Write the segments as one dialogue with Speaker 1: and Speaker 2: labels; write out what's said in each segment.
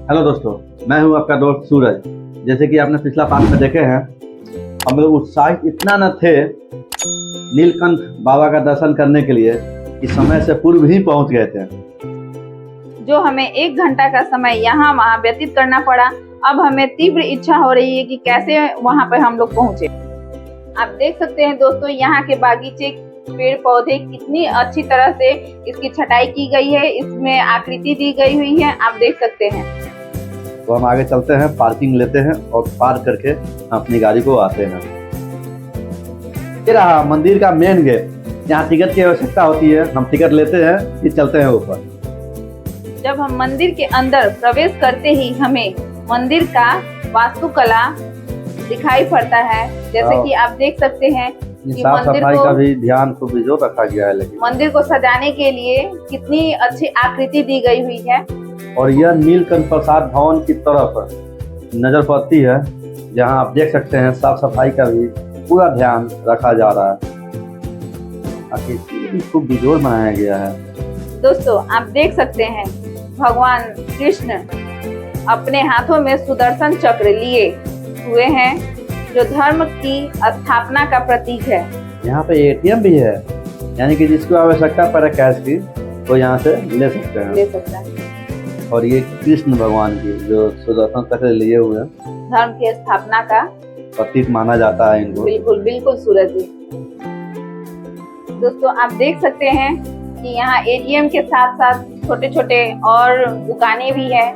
Speaker 1: Hello दोस्तों, मैं हूं आपका दोस्त सूरज। जैसे कि आपने पिछला पार्ट में देखे हैं, हम लोग उत्साहित इतना न थे नीलकंठ बाबा का दर्शन करने के लिए कि समय से पूर्व ही पहुंच गए थे।
Speaker 2: जो हमें 1 घंटा का समय यहाँ वहाँ व्यतीत करना पड़ा। अब हमें तीव्र इच्छा हो रही है कि कैसे वहाँ पर हम लोग पहुँचे। आप देख सकते हैं दोस्तों, यहाँ के बागीचे, पेड़ पौधे कितनी अच्छी तरह से इसकी छटाई की गई है, इसमें आकृति दी गई हुई है, आप देख सकते हैं।
Speaker 1: तो हम आगे चलते हैं, पार्किंग लेते हैं और पार्क करके अपनी गाड़ी को आते हैं। ये रहा मंदिर का मेन गेट। यहाँ टिकट की आवश्यकता होती है, हम टिकट लेते हैं फिर चलते हैं ऊपर।
Speaker 2: जब हम मंदिर के अंदर प्रवेश करते ही हमें मंदिर का वास्तुकला दिखाई पड़ता है। जैसे कि आप देख सकते हैं कि
Speaker 1: साफ सफाई का भी ध्यान खूब बेजोर रखा गया है। लेकिन
Speaker 2: मंदिर को सजाने के लिए कितनी अच्छी आकृति दी गई हुई है।
Speaker 1: और यह नीलकंठ प्रसाद भवन की तरफ नजर पड़ती है, जहां आप देख सकते हैं साफ सफाई का भी पूरा ध्यान रखा जा रहा है। खूब बेजोर बनाया गया है।
Speaker 2: दोस्तों आप देख सकते हैं भगवान कृष्ण अपने हाथों में सुदर्शन चक्र लिए हुए हैं, जो धर्म की स्थापना का प्रतीक है।
Speaker 1: यहाँ पे एटीएम भी है, यानी कि जिसको आवश्यकता पड़े कैश की तो यहाँ से ले सकता है। और ये कृष्ण भगवान की जो सुदर्शन चक्र लिए हुए हैं,
Speaker 2: धर्म की स्थापना का
Speaker 1: प्रतीक माना जाता है इनको।
Speaker 2: बिल्कुल बिल्कुल सूरज जी। दोस्तों आप देख सकते हैं कि यहाँ एटीएम के साथ साथ छोटे छोटे और दुकानें भी है,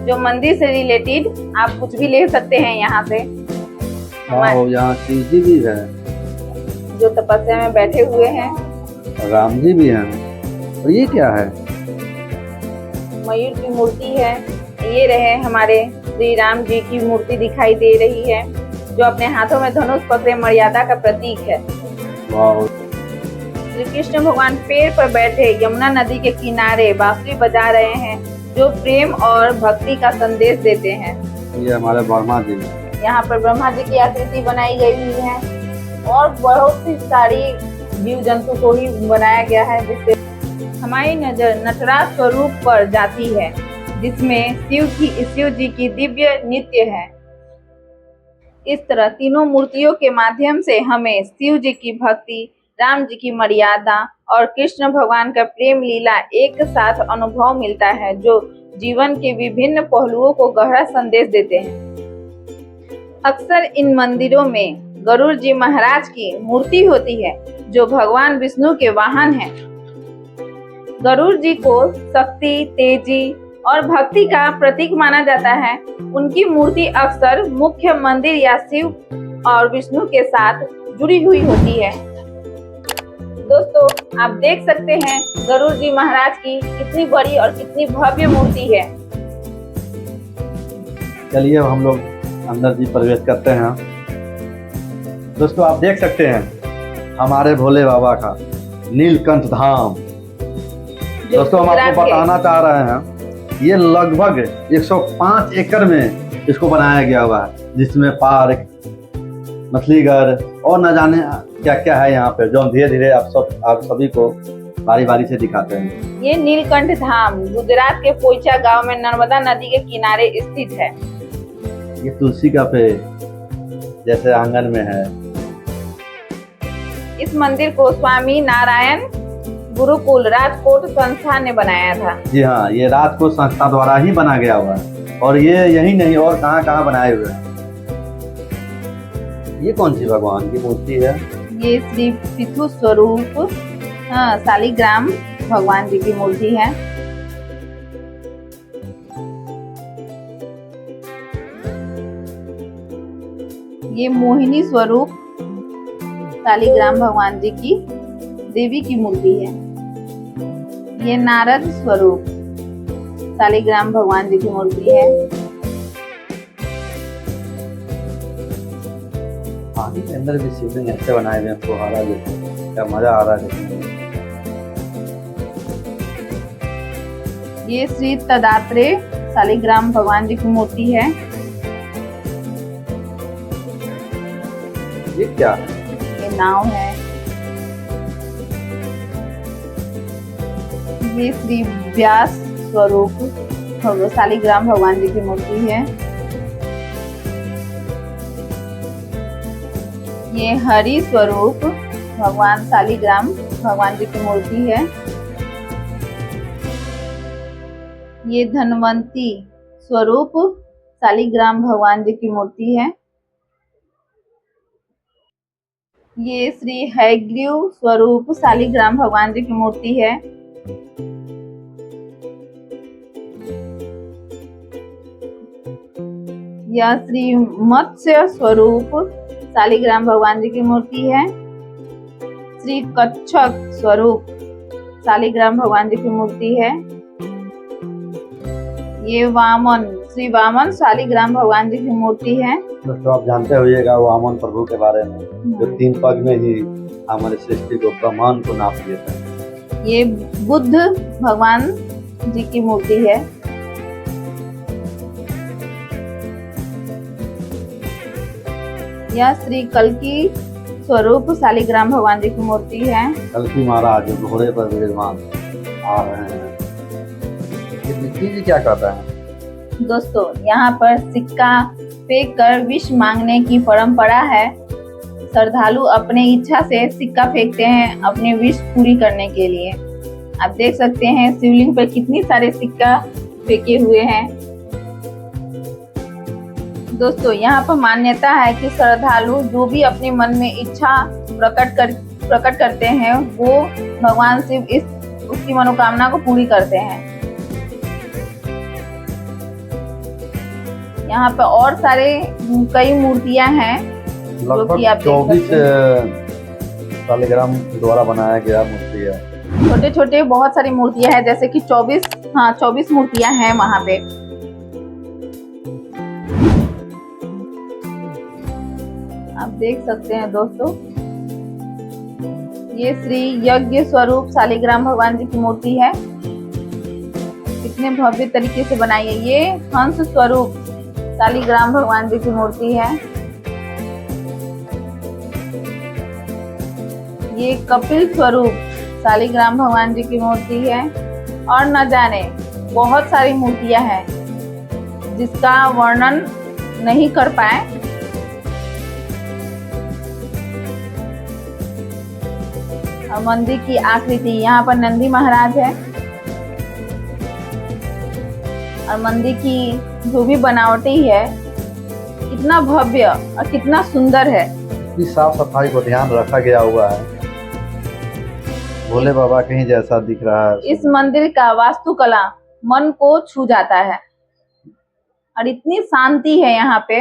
Speaker 2: जो मंदिर से रिलेटेड आप कुछ भी ले सकते हैं यहाँ से।
Speaker 1: यहाँ शिव जी भी है
Speaker 2: जो तपस्या में बैठे हुए हैं,
Speaker 1: राम जी भी हैं। और ये क्या है?
Speaker 2: मयूर की मूर्ति है। ये रहे हमारे श्री राम जी की मूर्ति दिखाई दे रही है, जो अपने हाथों में धनुष पकड़े मर्यादा का प्रतीक है। श्री कृष्ण भगवान पेड़ पर बैठे यमुना नदी के किनारे बांसुरी बजा रहे हैं, जो प्रेम और भक्ति का संदेश देते हैं।
Speaker 1: ये हमारे ब्रह्मा जी,
Speaker 2: यहाँ पर ब्रह्मा जी की आकृति बनाई गई हुई है और बहुत सी सारी जीव जंतु को ही बनाया गया है, जिससे हमारी नजर नटराज स्वरूप पर जाती है, जिसमें शिव जी की दिव्य नृत्य है। इस तरह तीनों मूर्तियों के माध्यम से हमें शिव जी की भक्ति, राम जी की मर्यादा और कृष्ण भगवान का प्रेम लीला एक साथ अनुभव मिलता है, जो जीवन के विभिन्न पहलुओं को गहरा संदेश देते हैं। अक्सर इन मंदिरों में गरुड़ जी महाराज की मूर्ति होती है, जो भगवान विष्णु के वाहन हैं। गरुड़ जी को शक्ति, तेजी और भक्ति का प्रतीक माना जाता है। उनकी मूर्ति अक्सर मुख्य मंदिर या शिव और विष्णु के साथ जुड़ी हुई होती है। दोस्तों आप देख सकते हैं गरुड़ जी महाराज की कितनी बड़ी और कितनी भव्य मूर्ति है।
Speaker 1: चलिए हम लोग अंदर जी प्रवेश करते हैं। दोस्तों आप देख सकते हैं हमारे भोले बाबा का नीलकंठ धाम। दोस्तों हम आपको बताना चाह रहे हैं, ये लगभग 105 एकड़ में इसको बनाया गया हुआ है, जिसमें पार्क, मछली घर और न जाने क्या क्या है यहाँ पे, जो धीरे धीरे आप सभी को बारी बारी से दिखाते हैं।
Speaker 2: ये नीलकंठ धाम गुजरात के पोइचा गांव में नर्मदा नदी के किनारे स्थित है।
Speaker 1: ये तुलसी का पेड़ जैसे आंगन में है।
Speaker 2: इस मंदिर को स्वामी नारायण गुरुकुल राजकोट संस्था ने बनाया था।
Speaker 1: जी हाँ, ये राजकोट संस्था द्वारा ही बना गया हुआ है, और ये यही नहीं और कहाँ कहाँ बनाए हुए हैं। ये कौन सी भगवान की मूर्ति है?
Speaker 2: ये श्री पितु स्वरूप शालिग्राम भगवान जी की मूर्ति है। ये मोहिनी स्वरूप शालिग्राम भगवान जी की देवी की मूर्ति है। ये नारद स्वरूप शालिग्राम भगवान जी की मूर्ति है।
Speaker 1: पानी के अंदर भी शिवलिंग ऐसे बनाए हुए हैं, फुहारा जैसे, क्या मजा आ रहा है देखने में।
Speaker 2: ये श्री तदात्रेय शालिग्राम भगवान जी की मूर्ति है।
Speaker 1: ये क्या है?
Speaker 2: ये नाव है। ये श्री व्यास स्वरूप शालिग्राम भगवान जी की मूर्ति है। ये हरि स्वरूप भगवान शालिग्राम भगवान जी की मूर्ति है। ये धनवंती स्वरूप शालिग्राम भगवान जी की मूर्ति है। ये श्री हयग्रीव स्वरूप शालिग्राम भगवान जी की मूर्ति है। यह श्री मत्स्य स्वरूप शालिग्राम भगवान जी की मूर्ति है। श्री कच्छप स्वरूप शालिग्राम भगवान जी की मूर्ति है। ये वामन श्री वामन शालिग्राम भगवान जी की मूर्ति है।
Speaker 1: दोस्तों आप जानते होइएगा वामन प्रभु के बारे में, जो 3 पग में ही हमारी सृष्टि को ब्रह्मांड को नाप देता है।
Speaker 2: ये बुद्ध भगवान जी की मूर्ति है। यह श्री कल्की स्वरूप शालिग्राम भगवान जी की मूर्ति है।
Speaker 1: कल्की महाराज जो घोड़े पर विराजमान आ रहे हैं। ये मिट्टी जी क्या कहता है?
Speaker 2: दोस्तों यहाँ पर सिक्का फेंक कर विष मांगने की परंपरा है। श्रद्धालु अपने इच्छा से सिक्का फेंकते हैं अपने विष पूरी करने के लिए। आप देख सकते हैं शिवलिंग पर कितनी सारे सिक्का फेंके हुए हैं। दोस्तों यहाँ पर मान्यता है कि श्रद्धालु जो भी अपने मन में इच्छा प्रकट करते हैं वो भगवान शिव उसकी मनोकामना को पूरी करते हैं। यहाँ पे और सारे कई मूर्तियां हैं जो कि आप
Speaker 1: 24 शालिग्राम द्वारा बनाया गया मूर्ति है।
Speaker 2: छोटे छोटे बहुत सारी मूर्तियां हैं, जैसे कि 24 मूर्तियां हैं वहां पे। आप देख सकते हैं दोस्तों, ये श्री यज्ञ स्वरूप शालिग्राम भगवान जी की मूर्ति है। कितने भव्य तरीके से बनाई है। ये हंस स्वरूप शालिग्राम भगवान जी की मूर्ति है। ये कपिल स्वरूप शालिग्राम भगवान जी की मूर्ति है। और न जाने बहुत सारी मूर्तियां हैं जिसका वर्णन नहीं कर पाए। और मंदिर की आकृति, यहाँ पर नंदी महाराज है। और मंदिर की जो भी बनावटी है कितना भव्य और कितना सुंदर है।
Speaker 1: इस साफ सफाई को ध्यान रखा गया हुआ है। भोले बाबा कहीं जैसा दिख रहा है।
Speaker 2: इस मंदिर का वास्तुकला मन को छू जाता है और इतनी शांति है यहाँ पे।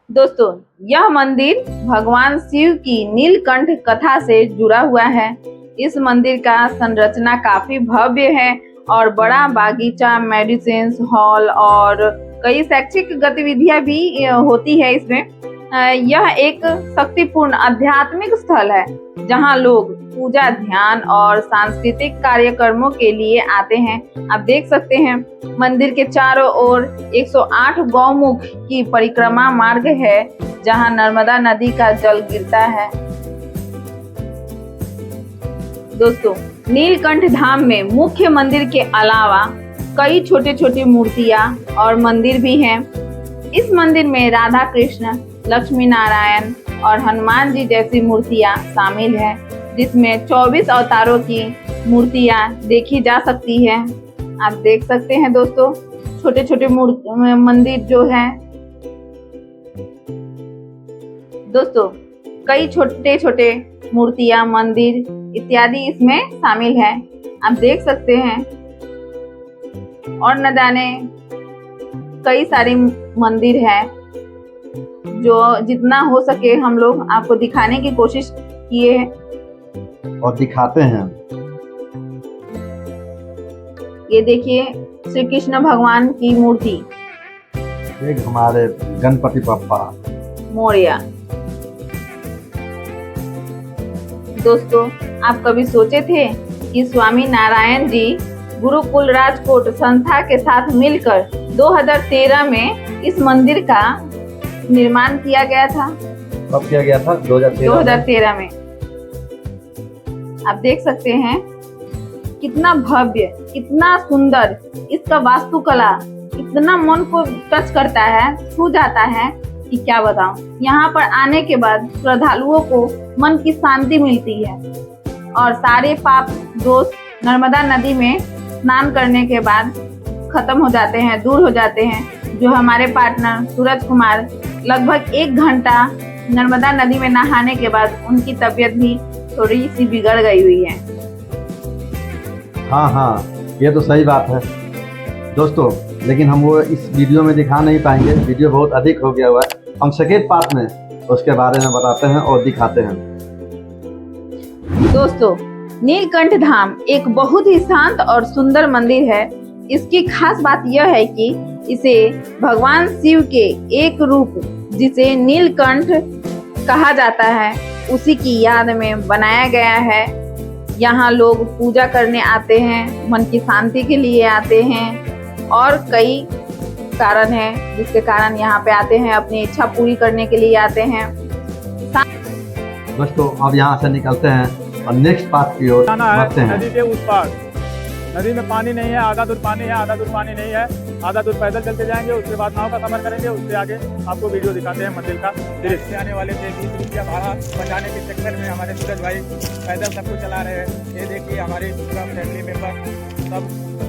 Speaker 2: दोस्तों यह मंदिर भगवान शिव की नीलकंठ कथा से जुड़ा हुआ है। इस मंदिर का संरचना काफी भव्य है और बड़ा बागीचा, मेडिसिन हॉल और कई शैक्षिक गतिविधियां भी होती है इसमें। यह एक शक्तिपूर्ण आध्यात्मिक स्थल है जहां लोग पूजा, ध्यान और सांस्कृतिक कार्यक्रमों के लिए आते हैं। आप देख सकते हैं मंदिर के चारों ओर 108 गौमुख की परिक्रमा मार्ग है जहां नर्मदा नदी का जल गिरता है। दोस्तों नीलकंठ धाम में मुख्य मंदिर के अलावा कई छोटे छोटे मूर्तियां और मंदिर भी हैं। इस मंदिर में राधा कृष्ण, लक्ष्मी नारायण और हनुमान जी जैसी मूर्तियां शामिल हैं, जिसमें 24 अवतारों की मूर्तियां देखी जा सकती है। आप देख सकते हैं दोस्तों छोटे छोटे मंदिर जो हैं। दोस्तों कई छोटे छोटे मूर्तियां, मंदिर इत्यादि इसमें शामिल है। आप देख सकते हैं और न जाने कई सारे मंदिर हैं जो जितना हो सके हम लोग आपको दिखाने की कोशिश किए हैं
Speaker 1: और दिखाते हैं।
Speaker 2: ये देखिए श्री कृष्ण भगवान की मूर्ति,
Speaker 1: एक हमारे गणपति बप्पा
Speaker 2: मोरया। दोस्तों आप कभी सोचे थे कि स्वामी नारायण जी गुरुकुल राजकोट संस्था के साथ मिलकर 2013 में इस मंदिर का निर्माण किया गया था?
Speaker 1: कब किया गया था? 2013
Speaker 2: में। आप देख सकते हैं कितना भव्य, कितना सुंदर, इसका वास्तुकला इतना मन को टच करता है, छू जाता है कि क्या बताऊं। यहाँ पर आने के बाद श्रद्धालुओं को मन की शांति मिलती है और सारे पाप दोष नर्मदा नदी में स्नान करने के बाद खत्म हो जाते हैं, दूर हो जाते हैं। जो हमारे पार्टनर सूरज कुमार लगभग 1 घंटा नर्मदा नदी में नहाने के बाद उनकी तबीयत भी थोड़ी सी बिगड़ गई हुई है।
Speaker 1: हाँ, ये तो सही बात है दोस्तों, लेकिन हम वो इस वीडियो में दिखा नहीं पाएंगे, वीडियो बहुत अधिक हो गया हुआ है। हम सेकेंड पार्ट में उसके बारे में बताते हैं और दिखाते हैं।
Speaker 2: दोस्तों, नीलकंठ धाम एक बहुत ही शांत और सुंदर मंदिर है। इसकी खास बात यह है कि इसे भगवान शिव के एक रूप जिसे नीलकंठ कहा जाता है उसी की याद में बनाया गया है। यहाँ लोग पूजा करने आते हैं, मन की शांति के लिए आते हैं और कई कारण हैं जिसके कारण यहाँ पे आते हैं, अपनी इच्छा पूरी करने के लिए आते हैं।
Speaker 1: दोस्तों अब यहाँ से निकलते हैं और नेक्स्ट पार्ट की ओर बढ़ते हैं।
Speaker 3: नदी के उस पार नदी में पानी नहीं है, आधा दूर पानी है, आधा दूर पानी नहीं है। आधा दूर पैदल चलते जाएंगे, उसके बाद नाव का सफर करेंगे, उससे आगे आपको वीडियो दिखाते हैं मंदिर का दृश्य। आने वाले थे 20 रुपया भाड़ा बचाने के चक्कर में हमारे सूरज भाई पैदल सब कुछ चला रहे हैं। ये देखिए हमारे पूरा फैमिली मेम्बर सब